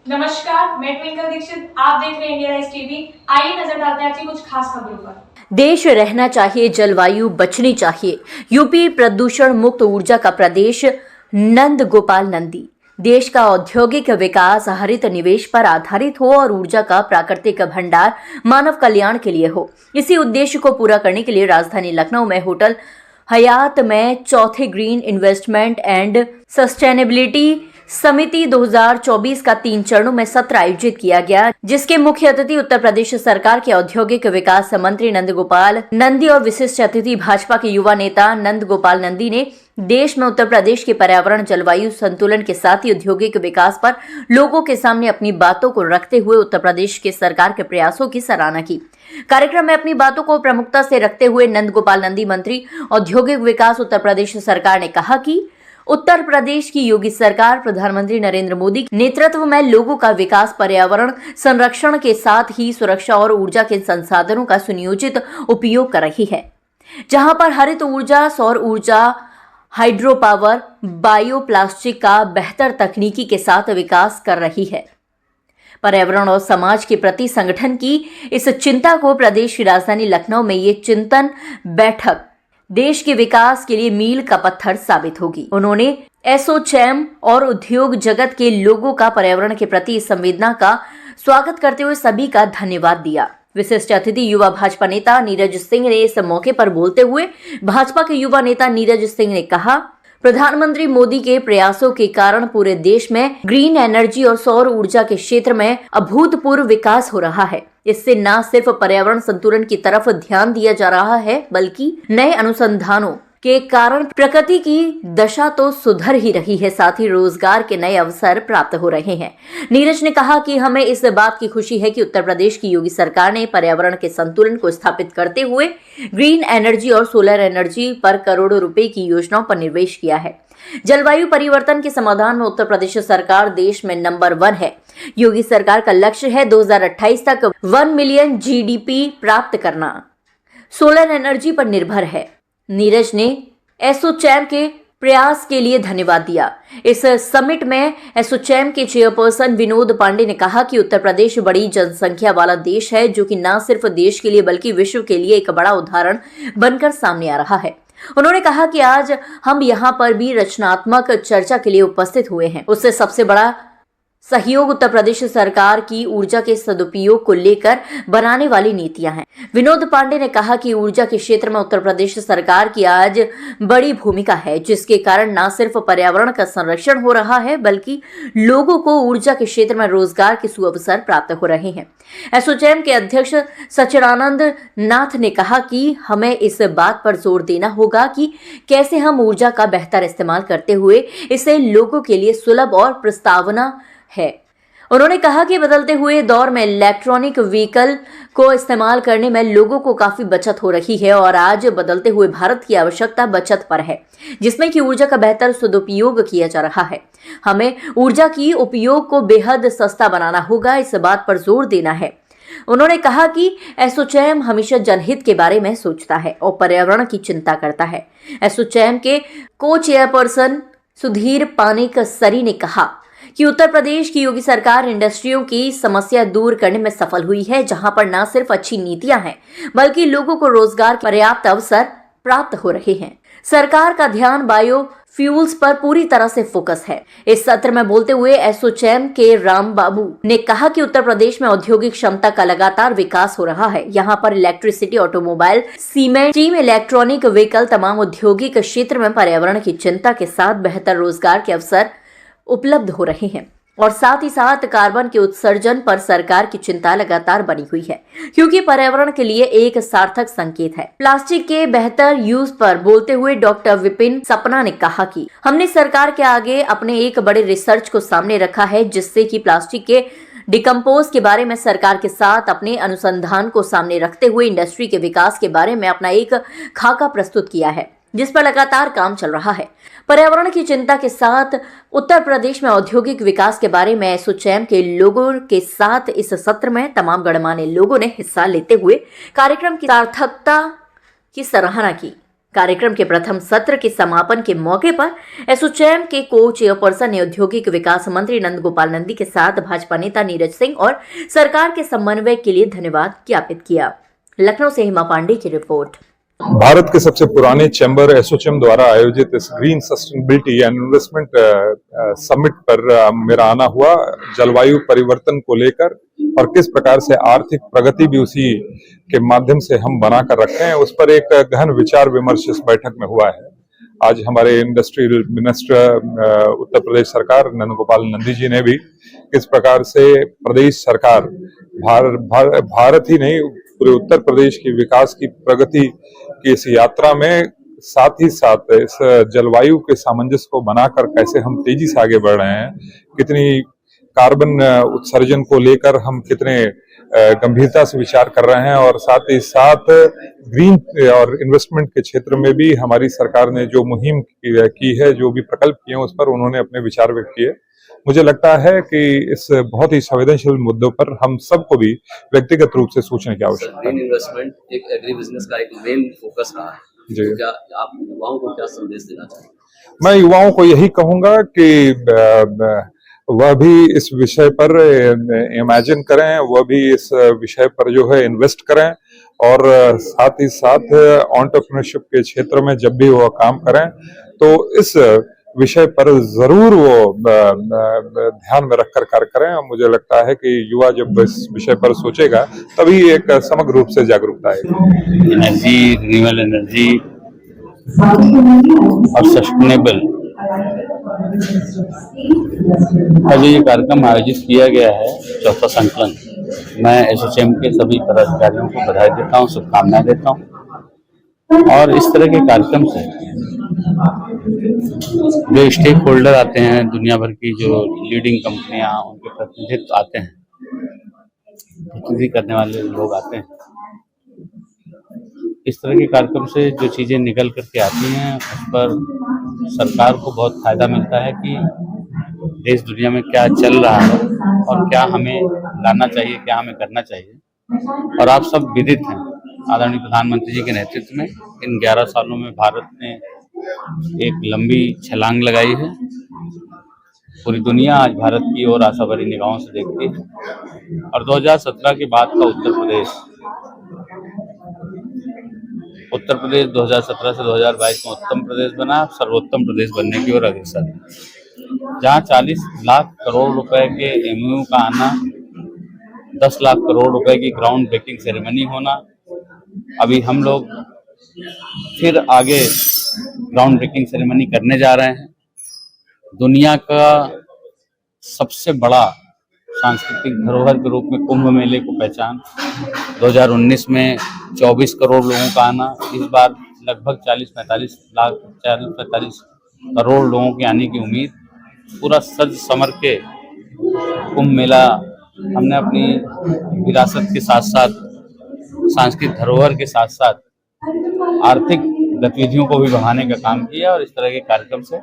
नमस्कार, मैं ट्विंकल दीक्षित। आप देख रहे हैं इंडिया राइज टीवी। आइए नजर डालते हैं आज की कुछ खास खबरों पर। देश रहना चाहिए, जलवायु बचनी चाहिए। यूपी प्रदूषण मुक्त ऊर्जा का प्रदेश। नंद गोपाल नंदी। देश का औद्योगिक विकास हरित निवेश पर आधारित हो और ऊर्जा का प्राकृतिक भंडार मानव कल्याण के लिए हो। इसी उद्देश्य को पूरा करने के लिए राजधानी लखनऊ में होटल हयात में चौथे ग्रीन इन्वेस्टमेंट एंड सस्टेनेबिलिटी समिति 2024 का 3 चरणों में सत्र आयोजित किया गया, जिसके मुख्य अतिथि उत्तर प्रदेश सरकार के औद्योगिक विकास मंत्री नंद गोपाल नंदी और विशिष्ट अतिथि भाजपा के युवा नेता नंद गोपाल नंदी ने देश में उत्तर प्रदेश के पर्यावरण जलवायु संतुलन के साथ ही औद्योगिक विकास पर लोगों के सामने अपनी बातों को रखते हुए उत्तर प्रदेश के सरकार के प्रयासों की सराहना की। कार्यक्रम में अपनी बातों को प्रमुखता से रखते हुए नंद गोपाल नंदी मंत्री औद्योगिक विकास उत्तर प्रदेश सरकार ने कहा कि उत्तर प्रदेश की योगी सरकार प्रधानमंत्री नरेंद्र मोदी के नेतृत्व में लोगों का विकास, पर्यावरण संरक्षण के साथ ही सुरक्षा और ऊर्जा के संसाधनों का सुनियोजित उपयोग कर रही है, जहां पर हरित ऊर्जा, सौर ऊर्जा, हाइड्रो पावर, बायो प्लास्टिक का बेहतर तकनीकी के साथ विकास कर रही है। पर्यावरण और समाज के प्रति संगठन की इस चिंता को प्रदेश की राजधानी लखनऊ में ये चिंतन बैठक देश के विकास के लिए मील का पत्थर साबित होगी। उन्होंने एसोचैम और उद्योग जगत के लोगों का पर्यावरण के प्रति संवेदना का स्वागत करते हुए सभी का धन्यवाद दिया। विशिष्ट अतिथि युवा भाजपा नेता नीरज सिंह ने इस मौके पर बोलते हुए भाजपा के युवा नेता नीरज सिंह ने कहा, प्रधानमंत्री मोदी के प्रयासों के कारण पूरे देश में ग्रीन एनर्जी और सौर ऊर्जा के क्षेत्र में अभूतपूर्व विकास हो रहा है। इससे न सिर्फ पर्यावरण संतुलन की तरफ ध्यान दिया जा रहा है, बल्कि नए अनुसंधानों के कारण प्रकृति की दशा तो सुधर ही रही है, साथ ही रोजगार के नए अवसर प्राप्त हो रहे हैं। नीरज ने कहा कि हमें इस बात की खुशी है कि उत्तर प्रदेश की योगी सरकार ने पर्यावरण के संतुलन को स्थापित करते हुए ग्रीन एनर्जी और सोलर एनर्जी पर करोड़ों रुपए की योजनाओं पर निवेश किया है। जलवायु परिवर्तन के समाधान में उत्तर प्रदेश सरकार देश में नंबर 1 है। योगी सरकार का लक्ष्य है 2028 तक 1 मिलियन जीडीपी प्राप्त करना। सोलर एनर्जी पर निर्भर है। नीरज ने एसोचैम के प्रयास के लिए धन्यवाद दिया। इस समिट में एसोचैम के चेयरपर्सन विनोद पांडे ने कहा कि उत्तर प्रदेश बड़ी जनसंख्या वाला देश है, जो कि न सिर्फ देश के लिए बल्कि विश्व के लिए एक बड़ा उदाहरण बनकर सामने आ रहा है। उन्होंने कहा कि आज हम यहाँ पर भी रचनात्मक चर्चा के लिए उपस्थित हुए हैं। उससे सबसे बड़ा सहयोग उत्तर प्रदेश सरकार की ऊर्जा के सदुपयोग को लेकर बनाने वाली नीतियां हैं। विनोद पांडे ने कहा कि ऊर्जा के क्षेत्र में उत्तर प्रदेश सरकार की आज बड़ी भूमिका है, जिसके कारण न सिर्फ पर्यावरण का संरक्षण हो रहा है, बल्कि लोगों को ऊर्जा के क्षेत्र में रोजगार के सुअवसर प्राप्त हो रहे हैं। एसोचैम के अध्यक्ष सचिदानंद नाथ ने कहा कि हमें इस बात पर जोर देना होगा कि कैसे हम ऊर्जा का बेहतर इस्तेमाल करते हुए इसे लोगों के लिए सुलभ और प्रस्तावना है। उन्होंने कहा कि बदलते हुए दौर में इलेक्ट्रॉनिक व्हीकल को इस्तेमाल करने में लोगों को काफी बचत हो रही है और आज बदलते हुए भारत की आवश्यकता बचत पर है, जिसमें कि ऊर्जा का बेहतर सदुपयोग किया जा रहा है। हमें ऊर्जा की उपयोग को बेहद सस्ता बनाना होगा, इस बात पर जोर देना है। उन्होंने कहा कि एसोचैम हमेशा जनहित के बारे में सोचता है और पर्यावरण की चिंता करता है। एसोचैम के को चेयरपर्सन सुधीर पानेकसरी ने कहा कि उत्तर प्रदेश की योगी सरकार इंडस्ट्रियों की समस्या दूर करने में सफल हुई है, जहां पर न सिर्फ अच्छी नीतियां हैं, बल्कि लोगों को रोजगार के पर्याप्त अवसर प्राप्त हो रहे हैं। सरकार का ध्यान बायो फ्यूल्स पर पूरी तरह से फोकस है। इस सत्र में बोलते हुए एसोचैम के राम बाबू ने कहा कि उत्तर प्रदेश में औद्योगिक क्षमता का लगातार विकास हो रहा है। यहाँ पर electricity, automobile, cement, steam, electronic vehicle, तमाम औद्योगिक क्षेत्र में पर्यावरण की चिंता के साथ बेहतर रोजगार के अवसर उपलब्ध हो रहे हैं और साथ ही साथ कार्बन के उत्सर्जन पर सरकार की चिंता लगातार बनी हुई है, क्योंकि पर्यावरण के लिए एक सार्थक संकेत है। प्लास्टिक के बेहतर यूज पर बोलते हुए डॉक्टर विपिन सपना ने कहा कि हमने सरकार के आगे अपने एक बड़े रिसर्च को सामने रखा है, जिससे कि प्लास्टिक के डिकम्पोज के बारे में सरकार के साथ अपने अनुसंधान को सामने रखते हुए इंडस्ट्री के विकास के बारे में अपना एक खाका प्रस्तुत किया है, जिस पर लगातार काम चल रहा है। पर्यावरण की चिंता के साथ उत्तर प्रदेश में औद्योगिक विकास के बारे में एसोचैम के लोगों के साथ इस सत्र में तमाम गणमान्य लोगों ने हिस्सा लेते हुए कार्यक्रम की सार्थकता की सराहना की। कार्यक्रम के प्रथम सत्र के समापन के मौके पर एसोचैम के को चेयरपर्सन ने औद्योगिक विकास मंत्री नंद गोपाल नंदी के साथ भाजपा नेता नीरज सिंह और सरकार के समन्वय के लिए धन्यवाद ज्ञापित किया। लखनऊ से हिमा पांडे की रिपोर्ट। भारत के सबसे पुराने चैम्बर एसोचैम द्वारा आयोजित इस green sustainability and investment summit पर मेरा आना हुआ जलवायु परिवर्तन को लेकर और किस प्रकार से आर्थिक प्रगति भी उसी के माध्यम से हम बनाकर रखते हैं, उस पर एक गहन विचार विमर्श इस बैठक में हुआ है। आज हमारे इंडस्ट्रियल मिनिस्टर उत्तर प्रदेश सरकार नंद गोपाल नंदी जी ने भी किस प्रकार से प्रदेश सरकार भारत ही नहीं पूरे उत्तर प्रदेश की विकास की प्रगति की इस यात्रा में साथ ही साथ इस जलवायु के सामंजस्य को बनाकर कैसे हम तेजी से आगे बढ़ रहे हैं, कितनी कार्बन उत्सर्जन को लेकर हम कितने गंभीरता से विचार कर रहे हैं और साथ ही साथ ग्रीन और इन्वेस्टमेंट के क्षेत्र में भी हमारी सरकार ने जो मुहिम की है, जो भी प्रकल्प किए हैं, उस पर उन्होंने अपने विचार व्यक्त किए। मुझे लगता है कि इस बहुत ही संवेदनशील मुद्दों पर हम सबको भी व्यक्तिगत रूप से सोचने की आवश्यकता है। ग्रीन इन्वेस्टमेंट एक एग्री बिजनेस का एक मेन फोकस रहा है। जी। तो क्या आप युवाओं को क्या संदेश देना चाहेंगे? मैं युवाओं को यही कहूंगा कि वह भी इस विषय पर इमेजिन करें, वह भी इस विषय पर जो है इन्वेस्ट करें और साथ ही साथ एंटरप्रेन्योरशिप के क्षेत्र में जब भी वह काम करें तो इस विषय पर जरूर वो ध्यान में रखकर कार्य करें। और मुझे लगता है कि युवा जब इस विषय पर सोचेगा तभी एक समग्र रूप से जागरूकता आएगी। एनर्जी, रिन्यूएबल एनर्जी और सस्टेनेबल का जो ये कार्यक्रम आयोजित किया गया है, चौथा संकलन, मैं एसोचैम के सभी पदाधिकारियों को बधाई देता हूँ, शुभकामनाएं देता हूँ। और इस तरह के कार्यक्रम से जो स्टेक होल्डर आते हैं, दुनिया भर की जो लीडिंग कंपनियां, उनके प्रतिनिधित्व आते हैं, प्रतिनिधि करने वाले लोग आते हैं। इस तरह के कार्यक्रम से जो चीजें निकल करके आती हैं, उस पर सरकार को बहुत फायदा मिलता है कि देश दुनिया में क्या चल रहा है और क्या हमें लाना चाहिए, क्या हमें करना चाहिए। और आप सब विदित हैं, आदरणीय प्रधानमंत्री जी के नेतृत्व में इन 11 सालों में भारत ने एक लंबी छलांग लगाई है। पूरी दुनिया आज भारत की ओर आशा भरी निगाहों से देखती है और 2017 के बाद का उत्तर प्रदेश 2017 से 2022 में उत्तम प्रदेश बना, सर्वोत्तम प्रदेश बनने की ओर अग्रसर है। जहाँ 40 लाख करोड़ रुपए के एमओयू का आना, 10 लाख करोड़ रुपए की ग्राउंड ब्रेकिंग सेरेमनी होना, अभी हम लोग फिर आगे ग्राउंड ब्रेकिंग सेरेमनी करने जा रहे हैं। दुनिया का सबसे बड़ा सांस्कृतिक धरोहर के रूप में कुंभ मेले को पहचान, 2019 में 24 करोड़ लोगों का आना, इस बार लगभग 40-45 करोड़ लोगों के आने की उम्मीद। पूरा सज समर के कुंभ मेला हमने अपनी विरासत के साथ साथ, सांस्कृतिक धरोहर के साथ साथ आर्थिक गतिविधियों को भी बढ़ाने का काम किया और इस तरह के कार्यक्रम से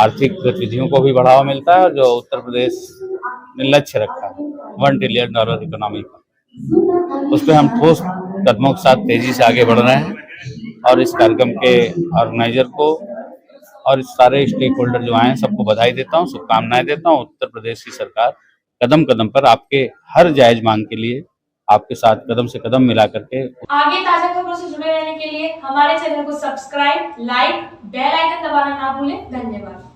आर्थिक गतिविधियों को भी बढ़ावा मिलता है। और जो उत्तर प्रदेश ने लक्ष्य रखा है $1 ट्रिलियन इकोनॉमी का, उस पर हम ठोस कदमों के साथ तेजी से आगे बढ़ रहे हैं। और इस कार्यक्रम के ऑर्गेनाइजर को और इस सारे स्टेक होल्डर जो आए हैं, सबको बधाई देता हूँ, शुभकामनाएं देता हूँ। उत्तर प्रदेश की सरकार कदम कदम पर आपके हर जायज मांग के लिए आपके साथ कदम से कदम मिला करके आगे ताजा खबरों से जुड़े रहने के लिए हमारे चैनल को सब्सक्राइब, लाइक, बेल आइकन दबाना ना भूलें। धन्यवाद।